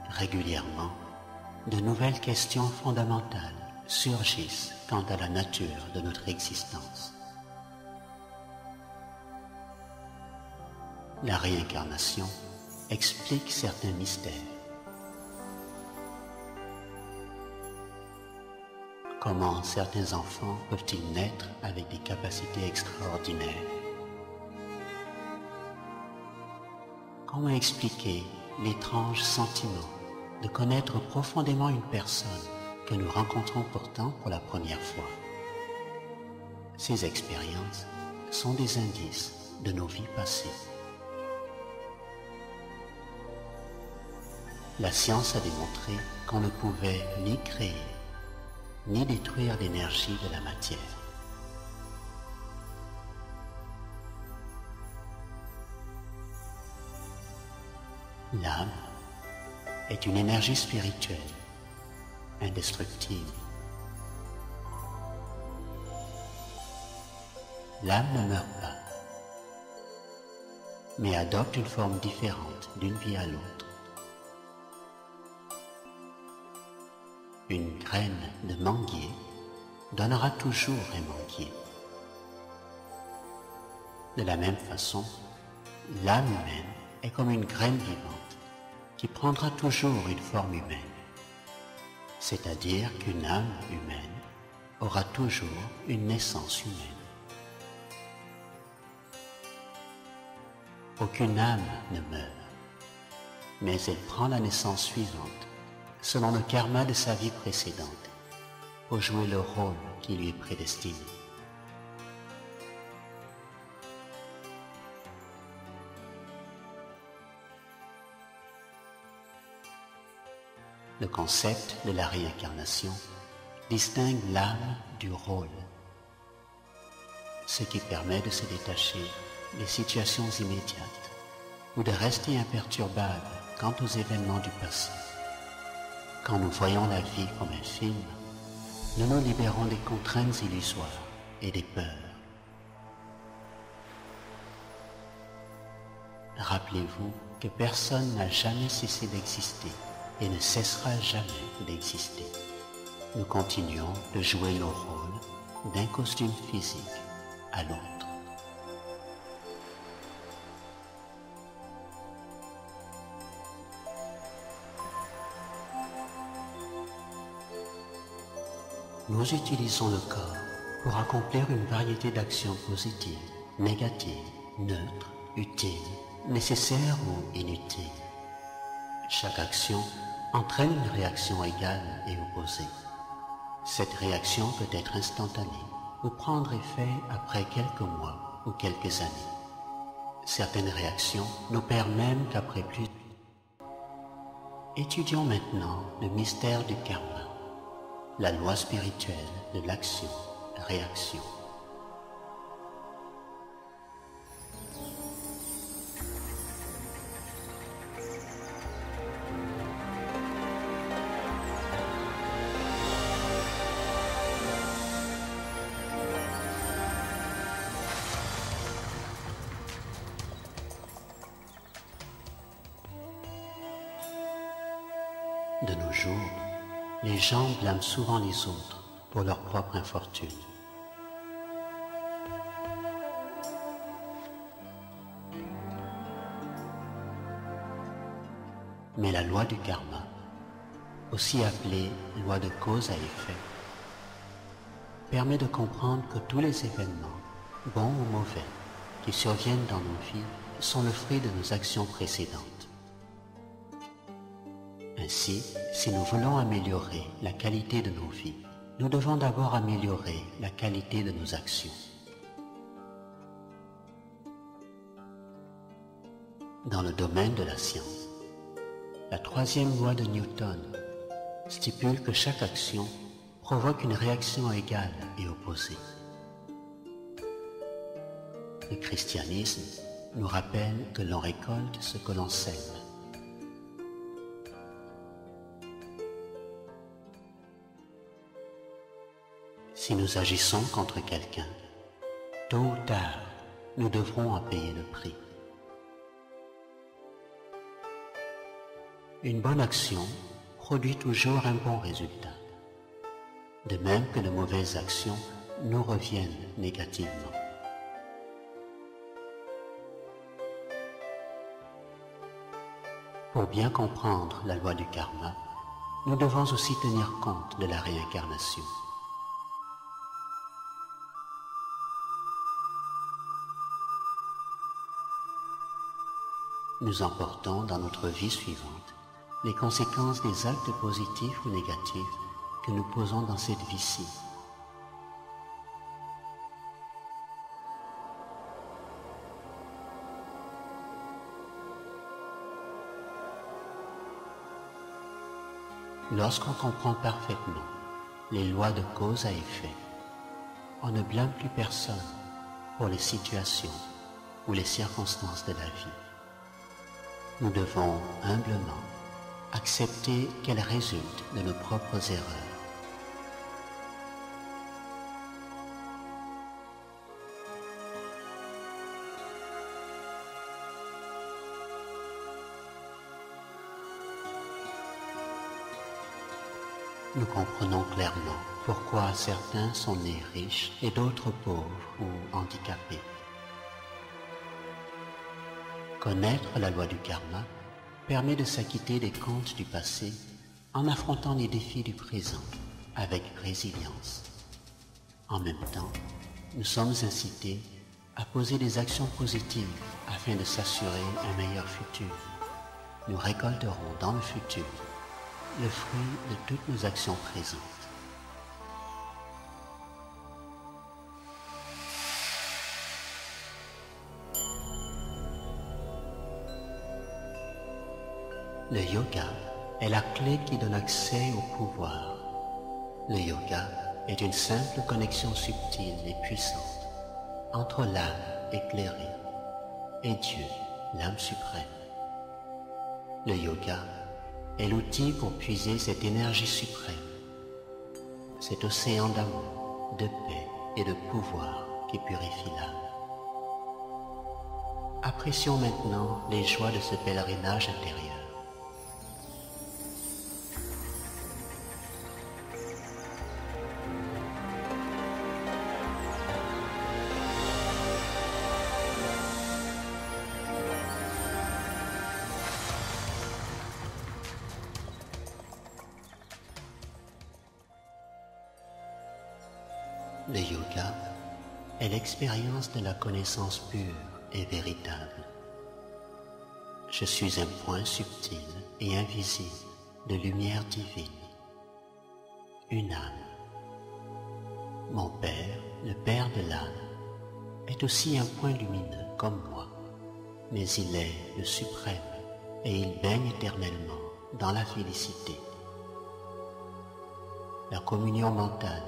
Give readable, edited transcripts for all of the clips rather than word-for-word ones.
Régulièrement, de nouvelles questions fondamentales surgissent quant à la nature de notre existence. La réincarnation explique certains mystères. Comment certains enfants peuvent-ils naître avec des capacités extraordinaires? Comment expliquer l'étrange sentiment de connaître profondément une personne que nous rencontrons pourtant pour la première fois? Ces expériences sont des indices de nos vies passées. La science a démontré qu'on ne pouvait ni créer, ni détruire l'énergie de la matière. L'âme est une énergie spirituelle, indestructible. L'âme ne meurt pas, mais adopte une forme différente d'une vie à l'autre. Une graine de manguier donnera toujours un manguier. De la même façon, l'âme humaine est comme une graine vivante qui prendra toujours une forme humaine. C'est-à-dire qu'une âme humaine aura toujours une naissance humaine. Aucune âme ne meurt, mais elle prend la naissance suivante selon le karma de sa vie précédente pour jouer le rôle qui lui est prédestiné. Le concept de la réincarnation distingue l'âme du rôle, ce qui permet de se détacher des situations immédiates ou de rester imperturbable quant aux événements du passé. Quand nous voyons la vie comme un film, nous nous libérons des contraintes illusoires et des peurs. Rappelez-vous que personne n'a jamais cessé d'exister et ne cessera jamais d'exister. Nous continuons de jouer nos rôles d'un costume physique à l'autre. Nous utilisons le corps pour accomplir une variété d'actions positives, négatives, neutres, utiles, nécessaires ou inutiles. Chaque action entraîne une réaction égale et opposée. Cette réaction peut être instantanée ou prendre effet après quelques mois ou quelques années. Certaines réactions n'opèrent même qu'après plus. Étudions maintenant le mystère du karma, la loi spirituelle de l'action-réaction. De nos jours, les gens blâment souvent les autres pour leur propre infortune. Mais la loi du karma, aussi appelée loi de cause à effet, permet de comprendre que tous les événements, bons ou mauvais, qui surviennent dans nos vies sont le fruit de nos actions précédentes. Ainsi, si nous voulons améliorer la qualité de nos vies, nous devons d'abord améliorer la qualité de nos actions. Dans le domaine de la science, la troisième loi de Newton stipule que chaque action provoque une réaction égale et opposée. Le christianisme nous rappelle que l'on récolte ce que l'on sème. Si nous agissons contre quelqu'un, tôt ou tard, nous devrons en payer le prix. Une bonne action produit toujours un bon résultat, de même que de mauvaises actions nous reviennent négativement. Pour bien comprendre la loi du karma, nous devons aussi tenir compte de la réincarnation. Nous emportons dans notre vie suivante les conséquences des actes positifs ou négatifs que nous posons dans cette vie-ci. Lorsqu'on comprend parfaitement les lois de cause à effet, on ne blâme plus personne pour les situations ou les circonstances de la vie. Nous devons humblement accepter qu'elles résultent de nos propres erreurs. Nous comprenons clairement pourquoi certains sont nés riches et d'autres pauvres ou handicapés. Connaître la loi du karma permet de s'acquitter des comptes du passé en affrontant les défis du présent avec résilience. En même temps, nous sommes incités à poser des actions positives afin de s'assurer un meilleur futur. Nous récolterons dans le futur le fruit de toutes nos actions présentes. Le yoga est la clé qui donne accès au pouvoir. Le yoga est une simple connexion subtile et puissante entre l'âme éclairée et Dieu, l'âme suprême. Le yoga est l'outil pour puiser cette énergie suprême, cet océan d'amour, de paix et de pouvoir qui purifie l'âme. Apprécions maintenant les joies de ce pèlerinage intérieur. Le yoga est l'expérience de la connaissance pure et véritable. Je suis un point subtil et invisible de lumière divine, une âme. Mon Père, le Père de l'âme, est aussi un point lumineux comme moi, mais il est le suprême et il baigne éternellement dans la félicité. La communion mentale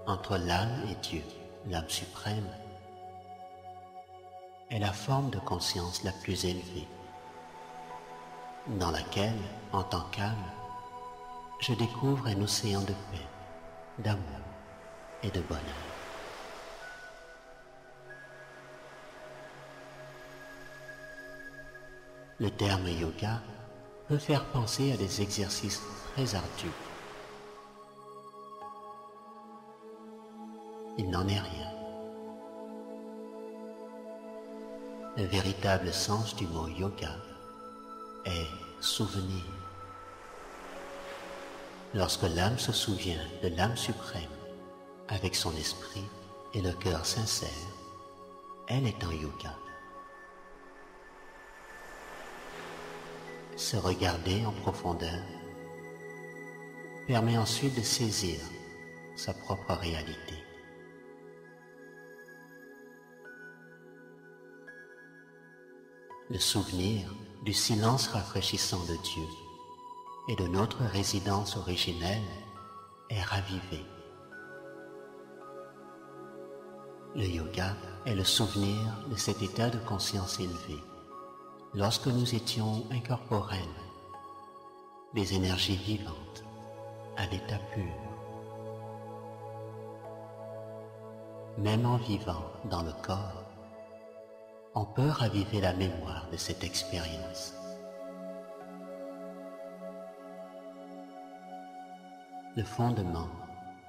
entre l'âme et Dieu, l'âme suprême, est la forme de conscience la plus élevée, dans laquelle, en tant qu'âme, je découvre un océan de paix, d'amour et de bonheur. Le terme yoga peut faire penser à des exercices très ardus. Il n'en est rien. Le véritable sens du mot yoga est souvenir. Lorsque l'âme se souvient de l'âme suprême avec son esprit et le cœur sincère, elle est en yoga. Se regarder en profondeur permet ensuite de saisir sa propre réalité. Le souvenir du silence rafraîchissant de Dieu et de notre résidence originelle est ravivé. Le yoga est le souvenir de cet état de conscience élevé, lorsque nous étions incorporels, des énergies vivantes, à l'état pur. Même en vivant dans le corps, on peut raviver la mémoire de cette expérience. Le fondement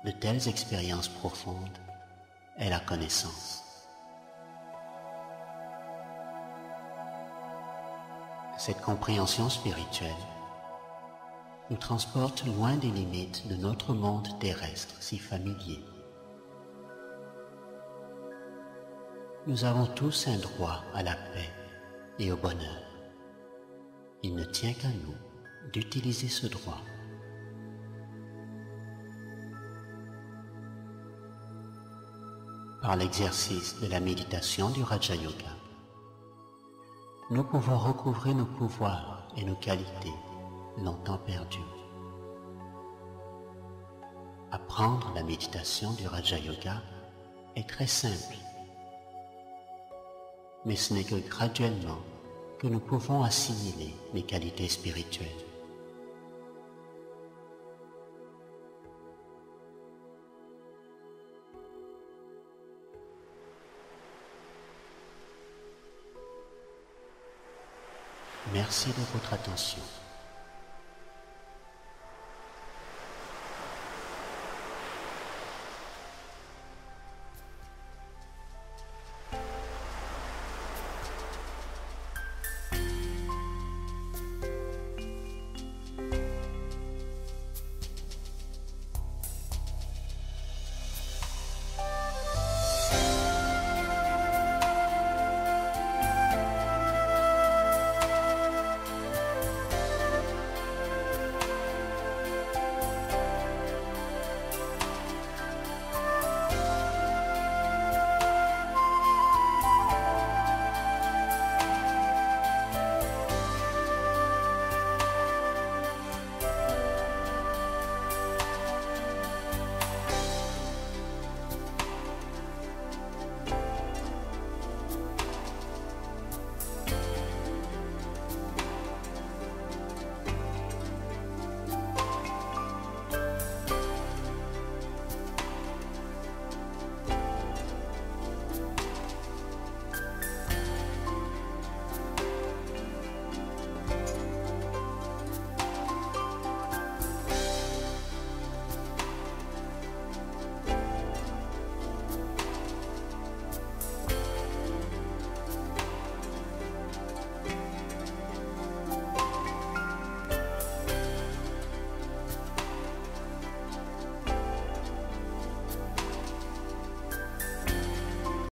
de telles expériences profondes est la connaissance. Cette compréhension spirituelle nous transporte loin des limites de notre monde terrestre si familier. Nous avons tous un droit à la paix et au bonheur. Il ne tient qu'à nous d'utiliser ce droit. Par l'exercice de la méditation du Raja Yoga, nous pouvons recouvrer nos pouvoirs et nos qualités longtemps perdus. Apprendre la méditation du Raja Yoga est très simple, mais ce n'est que graduellement que nous pouvons assimiler les qualités spirituelles. Merci de votre attention.